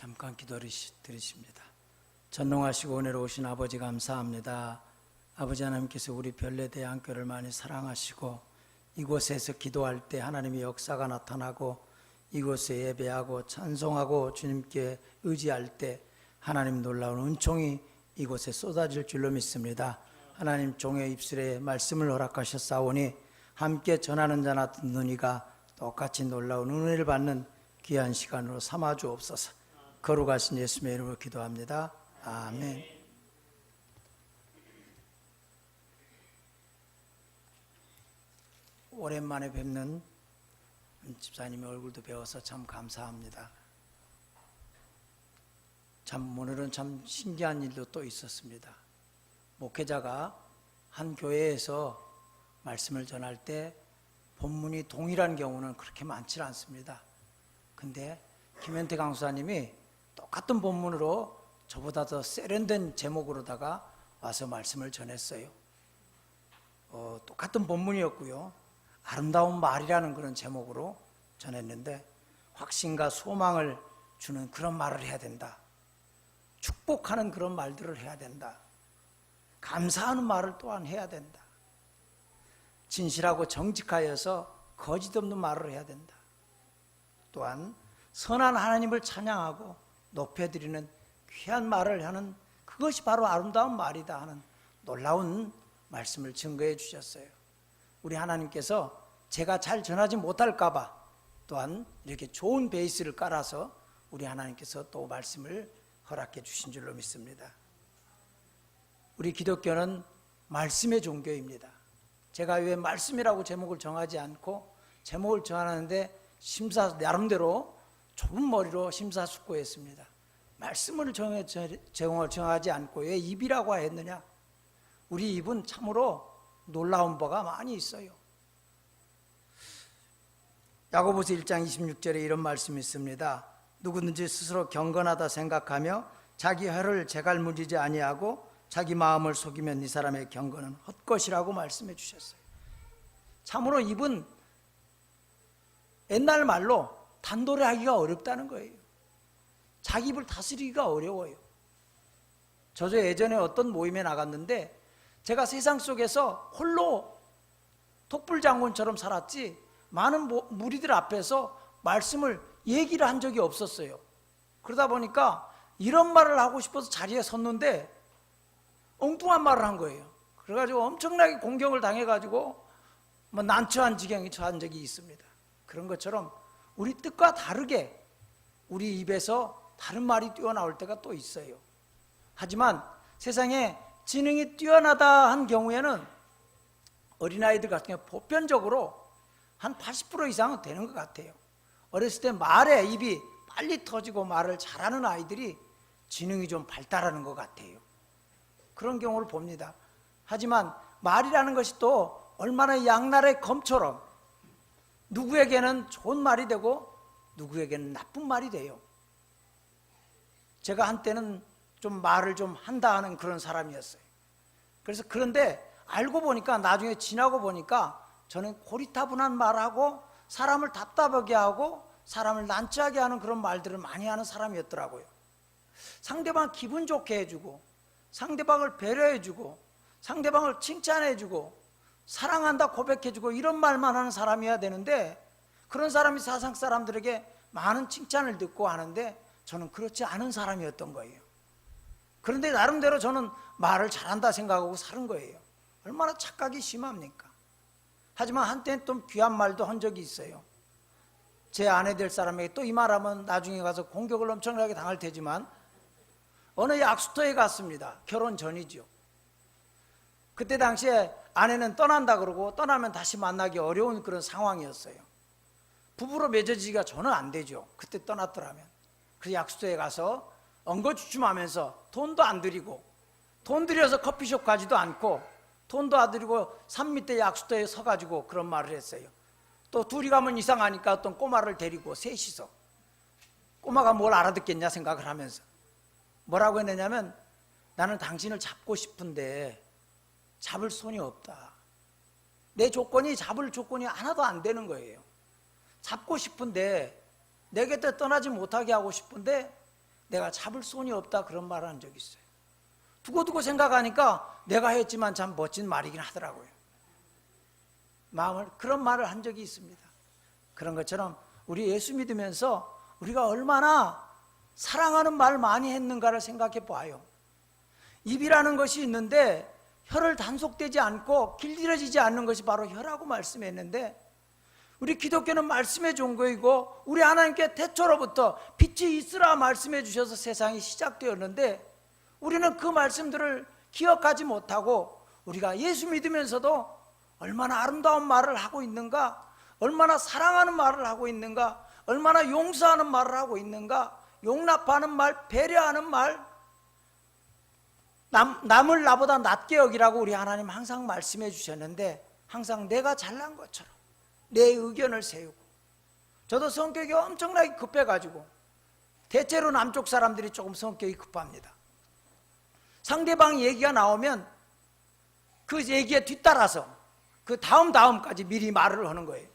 잠깐 기도드리십니다. 전능하시고 은혜로우신 아버지 감사합니다. 아버지 하나님께서 우리 별내대학교를 많이 사랑하시고 이곳에서 기도할 때 하나님의 역사가 나타나고 이곳에 예배하고 찬송하고 주님께 의지할 때 하나님 놀라운 은총이 이곳에 쏟아질 줄로 믿습니다. 하나님 종의 입술에 말씀을 허락하셨사오니 함께 전하는 자나 듣는 이가 똑같이 놀라운 은혜를 받는 귀한 시간으로 삼아 주옵소서. 거룩하신 예수님의 이름으로 기도합니다. 아멘. 오랜만에 뵙는 집사님의 얼굴도 배워서 참 감사합니다. 참 오늘은 참 신기한 일도 또 있었습니다. 목회자가 한 교회에서 말씀을 전할 때 본문이 동일한 경우는 그렇게 많지 않습니다. 근데 김현태 강수사님이 똑같은 본문으로 저보다 더 세련된 제목으로다가 와서 말씀을 전했어요. 똑같은 본문이었고요. 아름다운 말이라는 그런 제목으로 전했는데 확신과 소망을 주는 그런 말을 해야 된다. 축복하는 그런 말들을 해야 된다. 감사하는 말을 또한 해야 된다. 진실하고 정직하여서 거짓 없는 말을 해야 된다. 또한 선한 하나님을 찬양하고 높여드리는 귀한 말을 하는 그것이 바로 아름다운 말이다 하는 놀라운 말씀을 증거해 주셨어요. 우리 하나님께서 제가 잘 전하지 못할까 봐 또한 이렇게 좋은 베이스를 깔아서 우리 하나님께서 또 말씀을 허락해 주신 줄로 믿습니다. 우리 기독교는 말씀의 종교입니다. 제가 왜 말씀이라고 제목을 정하지 않고 제목을 정하는데 나름대로 좁은 머리로 심사숙고했습니다. 말씀을 정하지 않고 왜 입이라고 했느냐? 우리 입은 참으로 놀라운 바가 많이 있어요. 야고보서 1장 26절에 이런 말씀이 있습니다. 누구든지 스스로 경건하다 생각하며 자기 혀를 재갈무지지 아니하고 자기 마음을 속이면 이 사람의 경건은 헛것이라고 말씀해 주셨어요. 참으로 입은 옛날 말로 단도리하기가 어렵다는 거예요. 자기 입을 다스리기가 어려워요. 저도 예전에 어떤 모임에 나갔는데 제가 세상 속에서 홀로 독불장군처럼 살았지 많은 무리들 앞에서 말씀을 얘기를 한 적이 없었어요. 그러다 보니까 이런 말을 하고 싶어서 자리에 섰는데 엉뚱한 말을 한 거예요. 그래가지고 엄청나게 공격을 당해가지고 난처한 지경에 처한 적이 있습니다. 그런 것처럼 우리 뜻과 다르게 우리 입에서 다른 말이 뛰어나올 때가 또 있어요. 하지만 세상에 지능이 뛰어나다 한 경우에는 어린아이들 같은 경우 보편적으로 한 80% 이상은 되는 것 같아요. 어렸을 때 말에 입이 빨리 터지고 말을 잘하는 아이들이 지능이 좀 발달하는 것 같아요. 그런 경우를 봅니다. 하지만 말이라는 것이 또 얼마나 양날의 검처럼 누구에게는 좋은 말이 되고 누구에게는 나쁜 말이 돼요. 제가 한때는 좀 말을 좀 한다 하는 그런 사람이었어요. 그래서 그런데 알고 보니까 나중에 지나고 보니까 저는 고리타분한 말하고 사람을 답답하게 하고 사람을 난처하게 하는 그런 말들을 많이 하는 사람이었더라고요. 상대방 기분 좋게 해주고 상대방을 배려해주고 상대방을 칭찬해주고 사랑한다 고백해주고 이런 말만 하는 사람이어야 되는데 그런 사람이 세상 사람들에게 많은 칭찬을 듣고 하는데 저는 그렇지 않은 사람이었던 거예요. 그런데 나름대로 저는 말을 잘한다 생각하고 사는 거예요. 얼마나 착각이 심합니까? 하지만 한때는 좀 귀한 말도 한 적이 있어요. 제 아내 될 사람에게 또 이 말하면 나중에 가서 공격을 엄청나게 당할 테지만 어느 약수터에 갔습니다. 결혼 전이죠. 그때 당시에 아내는 떠난다 그러고 떠나면 다시 만나기 어려운 그런 상황이었어요. 부부로 맺어지기가 저는 안 되죠. 그때 떠났더라면. 그 약수터에 가서 엉거주춤하면서 돈도 안 드리고 돈 들여서 커피숍 가지도 않고 돈도 안 드리고 산 밑에 약수터에 서가지고 그런 말을 했어요. 또 둘이 가면 이상하니까 어떤 꼬마를 데리고 셋이서 꼬마가 뭘 알아듣겠냐 생각을 하면서 뭐라고 했느냐면 나는 당신을 잡고 싶은데 잡을 손이 없다. 내 조건이 잡을 조건이 하나도 안 되는 거예요. 잡고 싶은데 내 곁에 떠나지 못하게 하고 싶은데 내가 잡을 손이 없다 그런 말을 한 적이 있어요. 두고두고 생각하니까 내가 했지만 참 멋진 말이긴 하더라고요. 마음을 그런 말을 한 적이 있습니다. 그런 것처럼 우리 예수 믿으면서 우리가 얼마나 사랑하는 말 많이 했는가를 생각해 봐요. 입이라는 것이 있는데 혀를 단속되지 않고 길들여지지 않는 것이 바로 혀라고 말씀했는데, 우리 기독교는 말씀의 종교이고 우리 하나님께 태초로부터 빛이 있으라 말씀해 주셔서 세상이 시작되었는데, 우리는 그 말씀들을 기억하지 못하고 우리가 예수 믿으면서도 얼마나 아름다운 말을 하고 있는가, 얼마나 사랑하는 말을 하고 있는가, 얼마나 용서하는 말을 하고 있는가, 용납하는 말, 배려하는 말, 남을 나보다 낮게 여기라고 우리 하나님 항상 말씀해 주셨는데, 항상 내가 잘난 것처럼 내 의견을 세우고, 저도 성격이 엄청나게 급해가지고 대체로 남쪽 사람들이 조금 성격이 급합니다. 상대방 얘기가 나오면 그 얘기에 뒤따라서 그 다음까지 미리 말을 하는 거예요.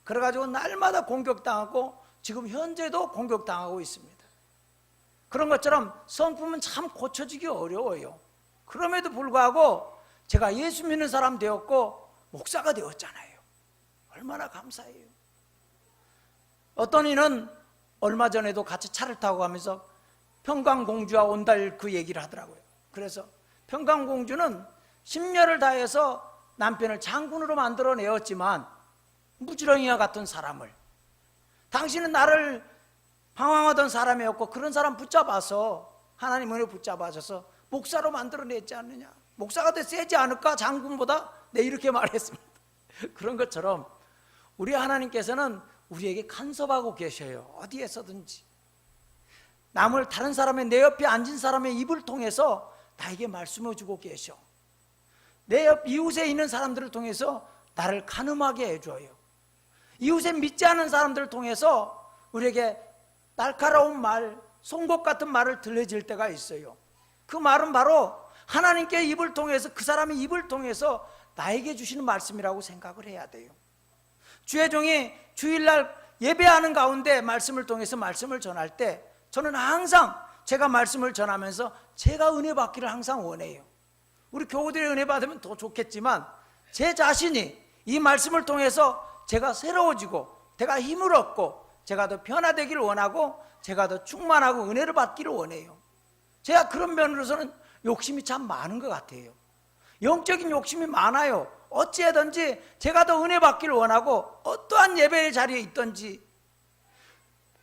그래가지고 날마다 공격당하고 지금 현재도 공격당하고 있습니다. 그런 것처럼 성품은 참 고쳐지기 어려워요. 그럼에도 불구하고 제가 예수 믿는 사람 되었고 목사가 되었잖아요. 얼마나 감사해요. 어떤 이는 얼마 전에도 같이 차를 타고 가면서 평강공주와 온달 그 얘기를 하더라고요. 그래서 평강공주는 심려를 다해서 남편을 장군으로 만들어내었지만 무지렁이와 같은 사람을, 당신은 나를 방황하던 사람이었고 그런 사람 붙잡아서 하나님 은혜 붙잡아줘서 목사로 만들어냈지 않느냐, 목사가 더 세지 않을까 장군보다, 네 이렇게 말했습니다. 그런 것처럼 우리 하나님께서는 우리에게 간섭하고 계셔요. 어디에서든지 남을, 다른 사람의, 내 옆에 앉은 사람의 입을 통해서 나에게 말씀해 주고 계셔. 내 옆 이웃에 있는 사람들을 통해서 나를 가늠하게 해줘요. 이웃에 믿지 않는 사람들을 통해서 우리에게 날카로운 말, 송곳 같은 말을 들려질 때가 있어요. 그 말은 바로 하나님께 입을 통해서, 그 사람의 입을 통해서 나에게 주시는 말씀이라고 생각을 해야 돼요. 주의 종이 주일날 예배하는 가운데 말씀을 통해서 말씀을 전할 때 저는 항상 제가 말씀을 전하면서 제가 은혜 받기를 항상 원해요. 우리 교우들이 은혜 받으면 더 좋겠지만 제 자신이 이 말씀을 통해서 제가 새로워지고 제가 힘을 얻고 제가 더 변화되기를 원하고 제가 더 충만하고 은혜를 받기를 원해요. 제가 그런 면으로서는 욕심이 참 많은 것 같아요. 영적인 욕심이 많아요. 어찌하든지 제가 더 은혜 받기를 원하고 어떠한 예배의 자리에 있든지,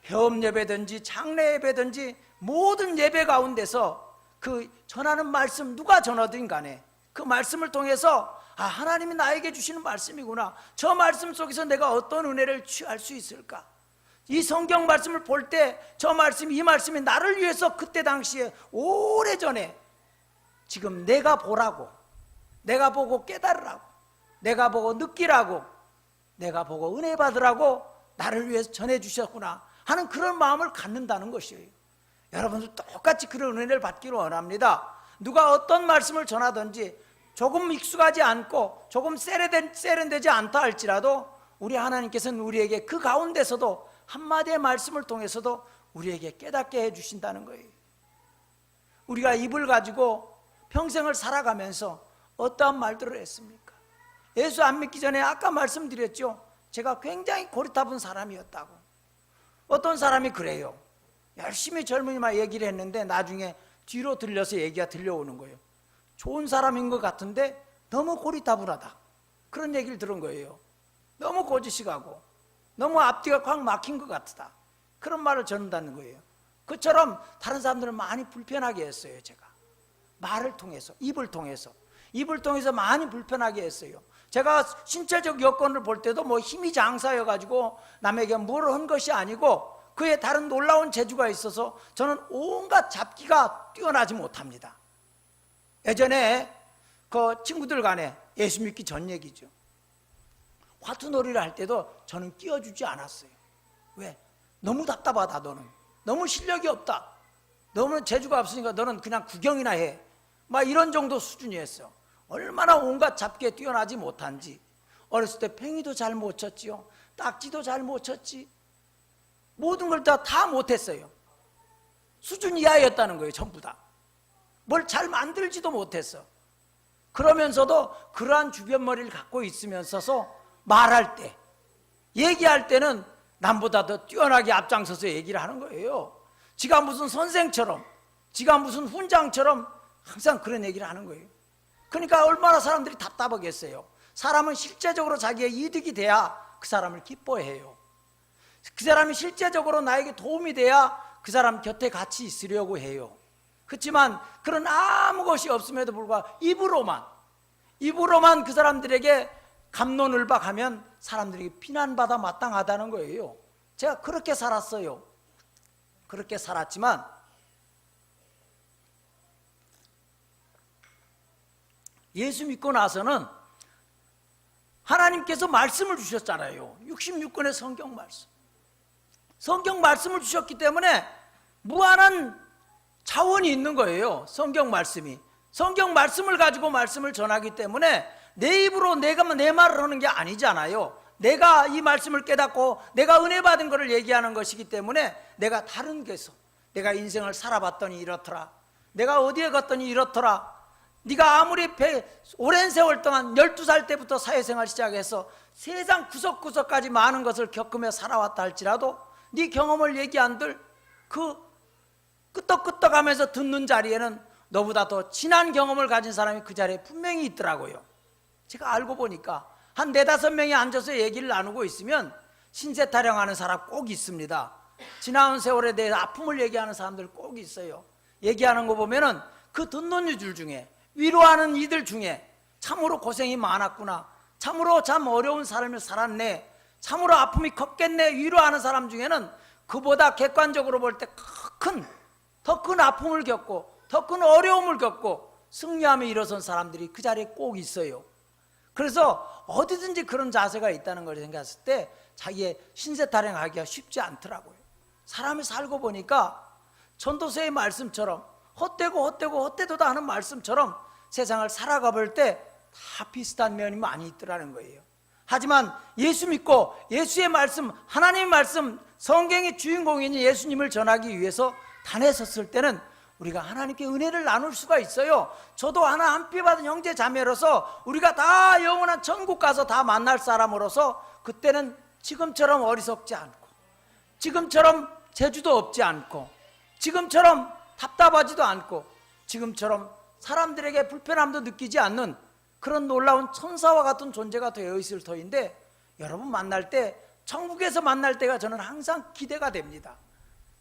회음 예배든지 장례 예배든지 모든 예배 가운데서 그 전하는 말씀, 누가 전하든 간에 그 말씀을 통해서 아, 하나님이 나에게 주시는 말씀이구나, 저 말씀 속에서 내가 어떤 은혜를 취할 수 있을까, 이 성경 말씀을 볼 때 저 말씀, 이 말씀이 나를 위해서 그때 당시에 오래전에 지금 내가 보라고, 내가 보고 깨달으라고, 내가 보고 느끼라고, 내가 보고 은혜 받으라고 나를 위해서 전해주셨구나 하는 그런 마음을 갖는다는 것이에요. 여러분도 똑같이 그런 은혜를 받기를 원합니다. 누가 어떤 말씀을 전하든지 조금 익숙하지 않고 조금 세련되지 않다 할지라도 우리 하나님께서는 우리에게 그 가운데서도 한마디의 말씀을 통해서도 우리에게 깨닫게 해주신다는 거예요. 우리가 입을 가지고 평생을 살아가면서 어떠한 말들을 했습니까? 예수 안 믿기 전에 아까 말씀드렸죠. 제가 굉장히 고리타분 사람이었다고. 어떤 사람이 그래요. 열심히 젊은이만 얘기를 했는데 나중에 뒤로 들려서 얘기가 들려오는 거예요. 좋은 사람인 것 같은데 너무 고리타분하다, 그런 얘기를 들은 거예요. 너무 고지식하고 너무 앞뒤가 꽉 막힌 것 같다, 그런 말을 전한다는 거예요. 그처럼 다른 사람들은 많이 불편하게 했어요. 제가 말을 통해서, 입을 통해서 많이 불편하게 했어요. 제가 신체적 여건을 볼 때도 뭐 힘이 장사여가지고 남에게 뭘 한 것이 아니고 그에 다른 놀라운 재주가 있어서 저는 온갖 잡기가 뛰어나지 못합니다. 예전에 그 친구들 간에 예수 믿기 전 얘기죠. 화투놀이를 할 때도 저는 끼워주지 않았어요. 왜? 너무 답답하다, 너는 너무 실력이 없다, 너는 재주가 없으니까 너는 그냥 구경이나 해, 막 이런 정도 수준이었어. 얼마나 온갖 잡기에 뛰어나지 못한지. 어렸을 때 팽이도 잘 못 쳤지요, 딱지도 잘 못 쳤지, 모든 걸 다 못했어요. 수준 이하였다는 거예요. 전부 다. 뭘 잘 만들지도 못했어. 그러면서도 그러한 주변머리를 갖고 있으면서 말할 때, 얘기할 때는 남보다 더 뛰어나게 앞장서서 얘기를 하는 거예요. 지가 무슨 선생처럼, 지가 무슨 훈장처럼 항상 그런 얘기를 하는 거예요. 그러니까 얼마나 사람들이 답답하겠어요. 사람은 실제적으로 자기의 이득이 돼야 그 사람을 기뻐해요. 그 사람이 실제적으로 나에게 도움이 돼야 그 사람 곁에 같이 있으려고 해요. 그렇지만 그런 아무 것이 없음에도 불구하고 입으로만 그 사람들에게 갑론을박하면 사람들이 비난받아 마땅하다는 거예요. 제가 그렇게 살았어요. 그렇게 살았지만 예수 믿고 나서는 하나님께서 말씀을 주셨잖아요. 66권의 성경 말씀. 성경 말씀을 주셨기 때문에 무한한 자원이 있는 거예요. 성경 말씀이. 성경 말씀을 가지고 말씀을 전하기 때문에 내 입으로 내가 내 말을 하는 게 아니잖아요. 내가 이 말씀을 깨닫고 내가 은혜 받은 것을 얘기하는 것이기 때문에 내가 다른 데서 내가 인생을 살아봤더니 이렇더라. 내가 어디에 갔더니 이렇더라. 네가 아무리 오랜 세월 동안 12살 때부터 사회생활 시작해서 세상 구석구석까지 많은 것을 겪으며 살아왔다 할지라도 네 경험을 얘기한들 그 끄떡끄떡하면서 듣는 자리에는 너보다 더 진한 경험을 가진 사람이 그 자리에 분명히 있더라고요. 제가 알고 보니까 한 4-5명이 앉아서 얘기를 나누고 있으면 신세 타령하는 사람 꼭 있습니다. 지나온 세월에 대해 아픔을 얘기하는 사람들 꼭 있어요. 얘기하는 거 보면은 그 듣는 이들 중에, 위로하는 이들 중에 참으로 고생이 많았구나, 참으로 참 어려운 삶을 살았네, 참으로 아픔이 컸겠네 위로하는 사람 중에는 그보다 객관적으로 볼 때 더 큰 아픔을 겪고 더 큰 어려움을 겪고 승리하며 일어선 사람들이 그 자리에 꼭 있어요. 그래서 어디든지 그런 자세가 있다는 걸 생각했을 때 자기의 신세 타령하기가 쉽지 않더라고요. 사람이 살고 보니까 전도서의 말씀처럼 헛되도다 하는 말씀처럼 세상을 살아가 볼 때 다 비슷한 면이 많이 있더라는 거예요. 하지만 예수 믿고 예수의 말씀, 하나님의 말씀, 성경의 주인공인 예수님을 전하기 위해서 단에 섰을 때는 우리가 하나님께 은혜를 나눌 수가 있어요. 저도 하나 한 피 받은 형제 자매로서 우리가 다 영원한 천국 가서 다 만날 사람으로서 그때는 지금처럼 어리석지 않고, 지금처럼 재주도 없지 않고, 지금처럼 답답하지도 않고, 지금처럼 사람들에게 불편함도 느끼지 않는 그런 놀라운 천사와 같은 존재가 되어 있을 터인데, 여러분 만날 때, 천국에서 만날 때가 저는 항상 기대가 됩니다.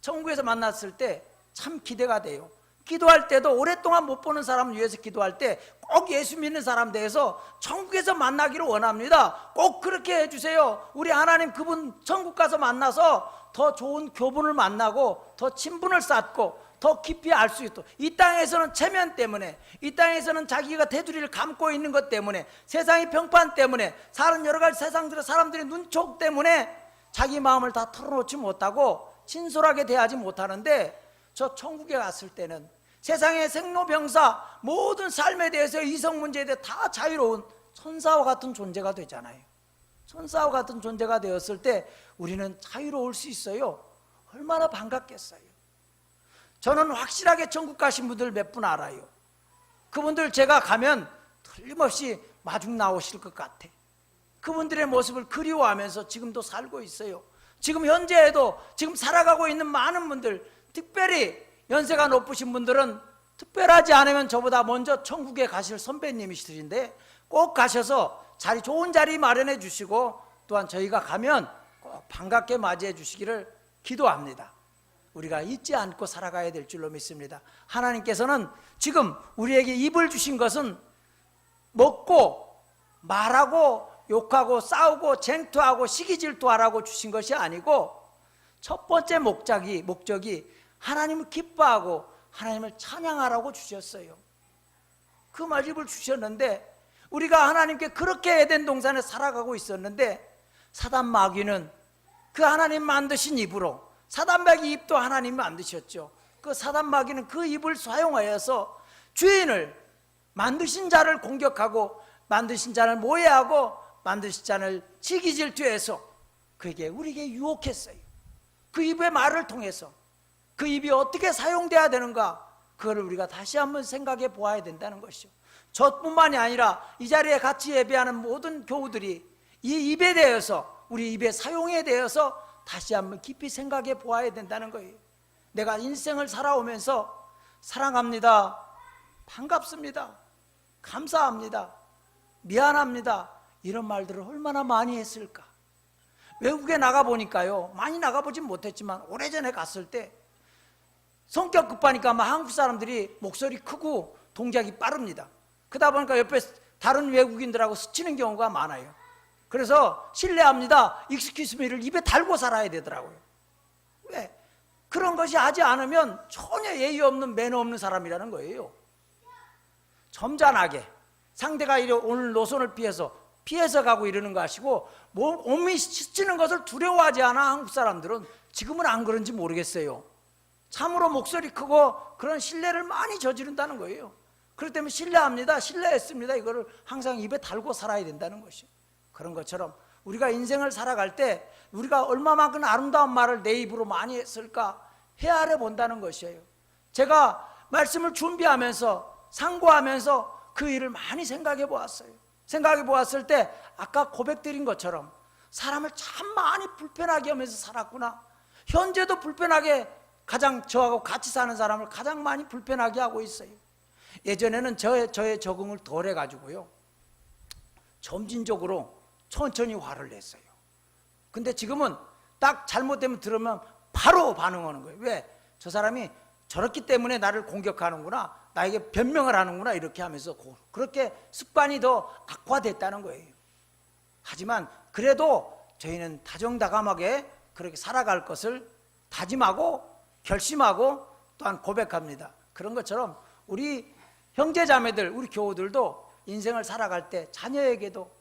천국에서 만났을 때 참 기대가 돼요. 기도할 때도 오랫동안 못 보는 사람을 위해서 기도할 때 꼭 예수 믿는 사람 대해서 천국에서 만나기를 원합니다. 꼭 그렇게 해주세요. 우리 하나님 그분 천국 가서 만나서 더 좋은 교분을 만나고 더 친분을 쌓고 더 깊이 알 수 있도록. 이 땅에서는 체면 때문에, 이 땅에서는 자기가 테두리를 감고 있는 것 때문에, 세상의 평판 때문에, 사는 여러 가지 세상들의 사람들의 눈촉 때문에 자기 마음을 다 털어놓지 못하고 진솔하게 대하지 못하는데, 저 천국에 갔을 때는 세상의 생로병사 모든 삶에 대해서, 이성 문제에 대해 다 자유로운 천사와 같은 존재가 되잖아요. 천사와 같은 존재가 되었을 때 우리는 자유로울 수 있어요. 얼마나 반갑겠어요. 저는 확실하게 천국 가신 분들 몇 분 알아요. 그분들 제가 가면 틀림없이 마중 나오실 것 같아. 그분들의 모습을 그리워하면서 지금도 살고 있어요. 지금 현재에도 지금 살아가고 있는 많은 분들, 특별히 연세가 높으신 분들은 특별하지 않으면 저보다 먼저 천국에 가실 선배님이시들인데 꼭 가셔서 자리, 좋은 자리 마련해 주시고, 또한 저희가 가면 꼭 반갑게 맞이해 주시기를 기도합니다. 우리가 잊지 않고 살아가야 될 줄로 믿습니다. 하나님께서는 지금 우리에게 입을 주신 것은 먹고 말하고 욕하고 싸우고 쟁투하고 시기질투하라고 주신 것이 아니고, 첫 번째 목적이 하나님을 기뻐하고 하나님을 찬양하라고 주셨어요. 그 말씀을 주셨는데, 우리가 하나님께 그렇게 에덴 동산에 살아가고 있었는데, 사단 마귀는 그 하나님 만드신 입으로, 사단 마귀 입도 하나님 만드셨죠. 그 사단 마귀는 그 입을 사용하여서 주인을, 만드신 자를 공격하고, 만드신 자를 모해하고, 만드신 자를 시기질투해서 우리에게 유혹했어요. 그 입의 말을 통해서, 그 입이 어떻게 사용돼야 되는가, 그거를 우리가 다시 한번 생각해 보아야 된다는 것이죠. 저뿐만이 아니라 이 자리에 같이 예배하는 모든 교우들이 이 입에 대해서, 우리 입의 사용에 대해서 다시 한번 깊이 생각해 보아야 된다는 거예요. 내가 인생을 살아오면서 사랑합니다, 반갑습니다, 감사합니다, 미안합니다, 이런 말들을 얼마나 많이 했을까. 외국에 나가보니까요, 많이 나가보진 못했지만 오래전에 갔을 때 성격 급하니까 막 한국 사람들이 목소리 크고 동작이 빠릅니다. 그러다 보니까 옆에 다른 외국인들하고 스치는 경우가 많아요. 그래서 실례합니다, excuse me를 입에 달고 살아야 되더라고요. 왜? 그런 것이 하지 않으면 전혀 예의 없는, 매너 없는 사람이라는 거예요. 점잖하게 상대가 오늘 노선을 피해서 가고 이러는 거 아시고, 몸이 스치는 것을 두려워하지 않아. 한국 사람들은 지금은 안 그런지 모르겠어요. 참으로 목소리 크고 그런 신뢰를 많이 저지른다는 거예요. 그렇기 때문에 실례합니다, 실례했습니다, 이거를 항상 입에 달고 살아야 된다는 것이요. 그런 것처럼 우리가 인생을 살아갈 때 우리가 얼마만큼 아름다운 말을 내 입으로 많이 했을까 헤아려 본다는 것이에요. 제가 말씀을 준비하면서 상고하면서 그 일을 많이 생각해 보았어요. 생각해 보았을 때 아까 고백드린 것처럼 사람을 참 많이 불편하게 하면서 살았구나. 현재도 불편하게, 가장 저하고 같이 사는 사람을 가장 많이 불편하게 하고 있어요. 예전에는 저의 적응을 덜 해가지고요, 점진적으로 천천히 화를 냈어요. 근데 지금은 딱 잘못되면 들으면 바로 반응하는 거예요. 왜? 저 사람이 저렇기 때문에 나를 공격하는구나, 나에게 변명을 하는구나, 이렇게 하면서 그렇게 습관이 더 악화됐다는 거예요. 하지만 그래도 저희는 다정다감하게 그렇게 살아갈 것을 다짐하고 결심하고 또한 고백합니다. 그런 것처럼 우리 형제자매들, 우리 교우들도 인생을 살아갈 때 자녀에게도,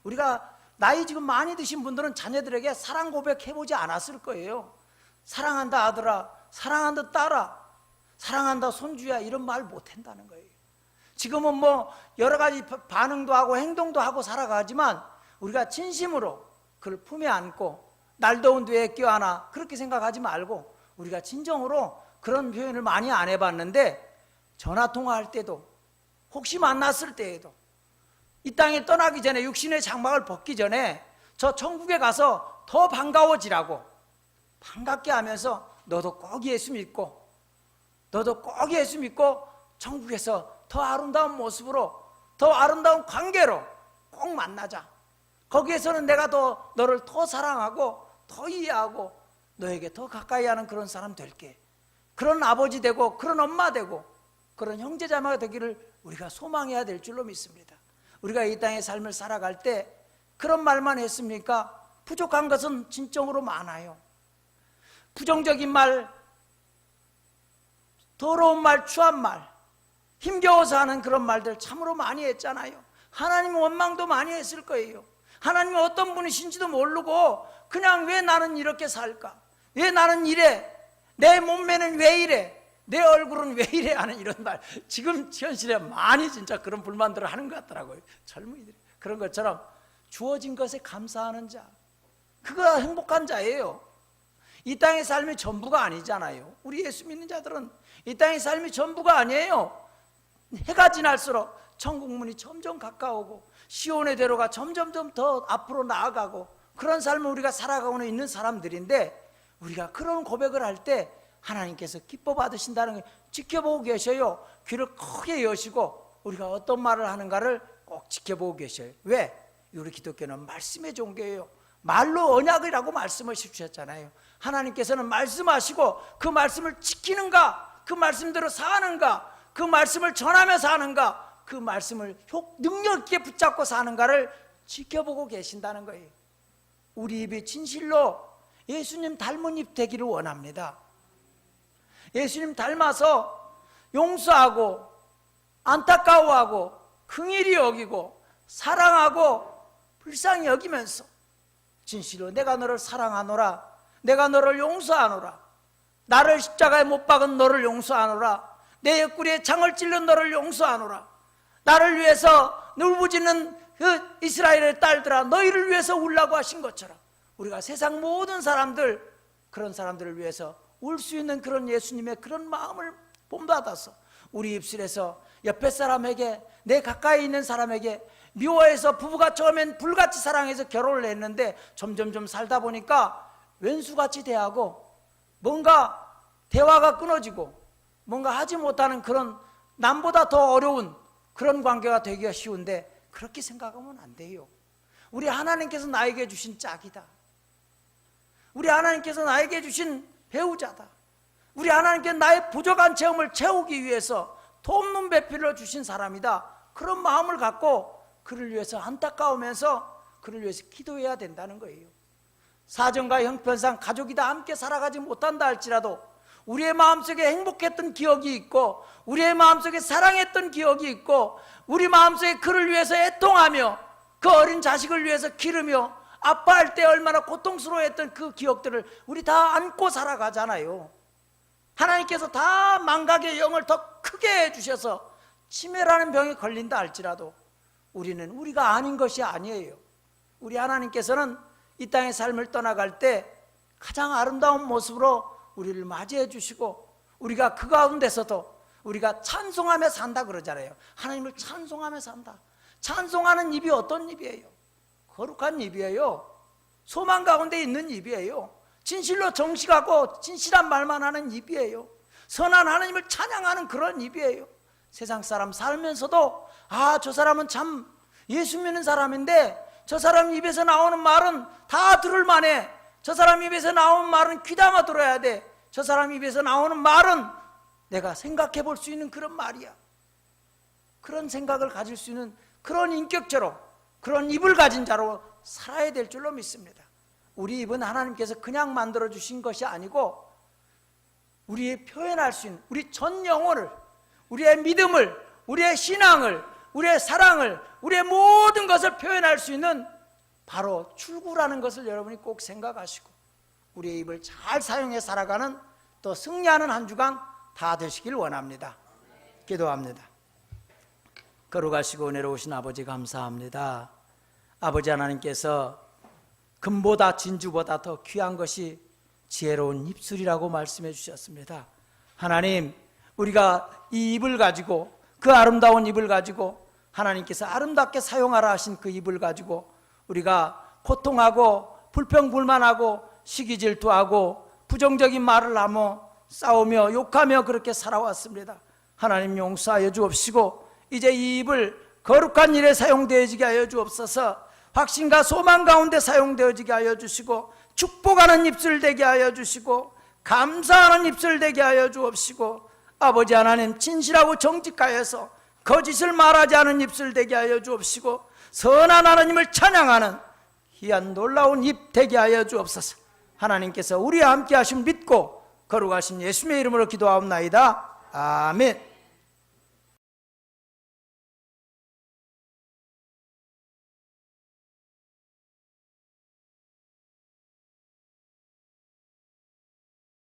우리가 나이 지금 많이 드신 분들은 자녀들에게 사랑 고백해보지 않았을 거예요. 사랑한다 아들아, 사랑한다 딸아, 사랑한다 손주야, 이런 말 못한다는 거예요. 지금은 뭐 여러 가지 반응도 하고 행동도 하고 살아가지만 우리가 진심으로 그를 품에 안고 날 더운 뒤에 껴안아, 그렇게 생각하지 말고 우리가 진정으로 그런 표현을 많이 안 해봤는데, 전화통화할 때도, 혹시 만났을 때에도, 이 땅에 떠나기 전에, 육신의 장막을 벗기 전에 저 천국에 가서 더 반가워지라고 반갑게 하면서 너도 꼭 예수 믿고, 너도 꼭 예수 믿고 천국에서 더 아름다운 모습으로, 더 아름다운 관계로 꼭 만나자. 거기에서는 내가 너를 더 사랑하고 더 이해하고 너에게 더 가까이 하는 그런 사람 될게. 그런 아버지 되고 그런 엄마 되고 그런 형제자매가 되기를 우리가 소망해야 될 줄로 믿습니다. 우리가 이 땅의 삶을 살아갈 때 그런 말만 했습니까? 부족한 것은 진정으로 많아요. 부정적인 말, 더러운 말, 추한 말, 힘겨워서 하는 그런 말들 참으로 많이 했잖아요. 하나님 원망도 많이 했을 거예요. 하나님이 어떤 분이신지도 모르고 그냥 왜 나는 이렇게 살까? 왜 나는 이래? 내 몸매는 왜 이래? 내 얼굴은 왜 이래? 하는 이런 말, 지금 현실에 많이 진짜 그런 불만들을 하는 것 같더라고요, 젊은이들이. 그런 것처럼 주어진 것에 감사하는 자, 그가 행복한 자예요. 이 땅의 삶이 전부가 아니잖아요. 우리 예수 믿는 자들은 이 땅의 삶이 전부가 아니에요. 해가 지날수록 천국 문이 점점 가까우고 시온의 대로가 점점점 더 앞으로 나아가고, 그런 삶을 우리가 살아가고 있는 사람들인데, 우리가 그런 고백을 할 때 하나님께서 기뻐 받으신다는 걸 지켜보고 계셔요. 귀를 크게 여시고 우리가 어떤 말을 하는가를 꼭 지켜보고 계셔요. 왜? 우리 기독교는 말씀의 종교예요. 말로 언약이라고 말씀을 주셨잖아요. 하나님께서는 말씀하시고 그 말씀을 지키는가, 그 말씀대로 사는가, 그 말씀을 전하며 사는가, 그 말씀을 능력 있게 붙잡고 사는가를 지켜보고 계신다는 거예요. 우리 입이 진실로 예수님 닮은 입 되기를 원합니다. 예수님 닮아서 용서하고 안타까워하고 긍휼히 여기고 사랑하고 불쌍히 여기면서 진실로 내가 너를 사랑하노라, 내가 너를 용서하노라, 나를 십자가에 못 박은 너를 용서하노라, 내 옆구리에 창을 찔른 너를 용서하노라, 나를 위해서 울부짖는 그 이스라엘의 딸들아 너희를 위해서 울라고 하신 것처럼 우리가 세상 모든 사람들, 그런 사람들을 위해서 울 수 있는 그런 예수님의 그런 마음을 본받아서 우리 입술에서 옆에 사람에게, 내 가까이 있는 사람에게 미워해서 부부가 처음엔 불같이 사랑해서 결혼을 했는데 점점점 살다 보니까 왼수같이 대하고 뭔가 대화가 끊어지고 뭔가 하지 못하는 그런 남보다 더 어려운 그런 관계가 되기가 쉬운데, 그렇게 생각하면 안 돼요. 우리 하나님께서 나에게 주신 짝이다. 우리 하나님께서 나에게 주신 배우자다. 우리 하나님께서 나의 부족한 체험을 채우기 위해서 돕는 배필로 주신 사람이다. 그런 마음을 갖고 그를 위해서 안타까우면서 그를 위해서 기도해야 된다는 거예요. 사정과 형편상 가족이 다 함께 살아가지 못한다 할지라도 우리의 마음속에 행복했던 기억이 있고, 우리의 마음속에 사랑했던 기억이 있고, 우리 마음속에 그를 위해서 애통하며 그 어린 자식을 위해서 기르며 아파할 때 얼마나 고통스러워했던 그 기억들을 우리 다 안고 살아가잖아요. 하나님께서 다 망각의 영을 더 크게 해주셔서 치매라는 병에 걸린다 할지라도 우리는 우리가 아닌 것이 아니에요. 우리 하나님께서는 이 땅의 삶을 떠나갈 때 가장 아름다운 모습으로 우리를 맞이해 주시고, 우리가 그 가운데서도 우리가 찬송하며 산다 그러잖아요. 하나님을 찬송하며 산다. 찬송하는 입이 어떤 입이에요? 거룩한 입이에요. 소망 가운데 있는 입이에요. 진실로 정직하고 진실한 말만 하는 입이에요. 선한 하나님을 찬양하는 그런 입이에요. 세상 사람 살면서도 저 사람은 참 예수 믿는 사람인데 저 사람 입에서 나오는 말은 다 들을 만해. 저 사람 입에서 나오는 말은 귀담아 들어야 돼. 저 사람 입에서 나오는 말은 내가 생각해 볼 수 있는 그런 말이야. 그런 생각을 가질 수 있는 그런 인격처럼, 그런 입을 가진 자로 살아야 될 줄로 믿습니다. 우리 입은 하나님께서 그냥 만들어 주신 것이 아니고 우리의 표현할 수 있는, 우리 전 영혼을, 우리의 믿음을, 우리의 신앙을, 우리의 사랑을, 우리의 모든 것을 표현할 수 있는 바로 출구라는 것을 여러분이 꼭 생각하시고 우리의 입을 잘 사용해 살아가는, 또 승리하는 한 주간 다 되시길 원합니다. 기도합니다. 거룩하시고 은혜로우신 아버지 감사합니다. 아버지 하나님께서 금보다 진주보다 더 귀한 것이 지혜로운 입술이라고 말씀해 주셨습니다. 하나님, 우리가 이 입을 가지고, 그 아름다운 입을 가지고 하나님께서 아름답게 사용하라 하신 그 입을 가지고 우리가 고통하고 불평불만하고 시기질투하고 부정적인 말을 하며 싸우며 욕하며 그렇게 살아왔습니다. 하나님 용서하여 주옵시고 이제 이 입을 거룩한 일에 사용되어지게 하여 주옵소서. 확신과 소망 가운데 사용되어지게 하여 주시고 축복하는 입술 되게 하여 주시고 감사하는 입술 되게 하여 주옵시고, 아버지 하나님 진실하고 정직하여서 거짓을 말하지 않은 입술 되게 하여 주옵시고 선한 하나님을 찬양하는 귀한 놀라운 입 되게 하여 주옵소서. 하나님께서 우리와 함께 하심 믿고 거룩하신 예수님의 이름으로 기도하옵나이다. 아멘.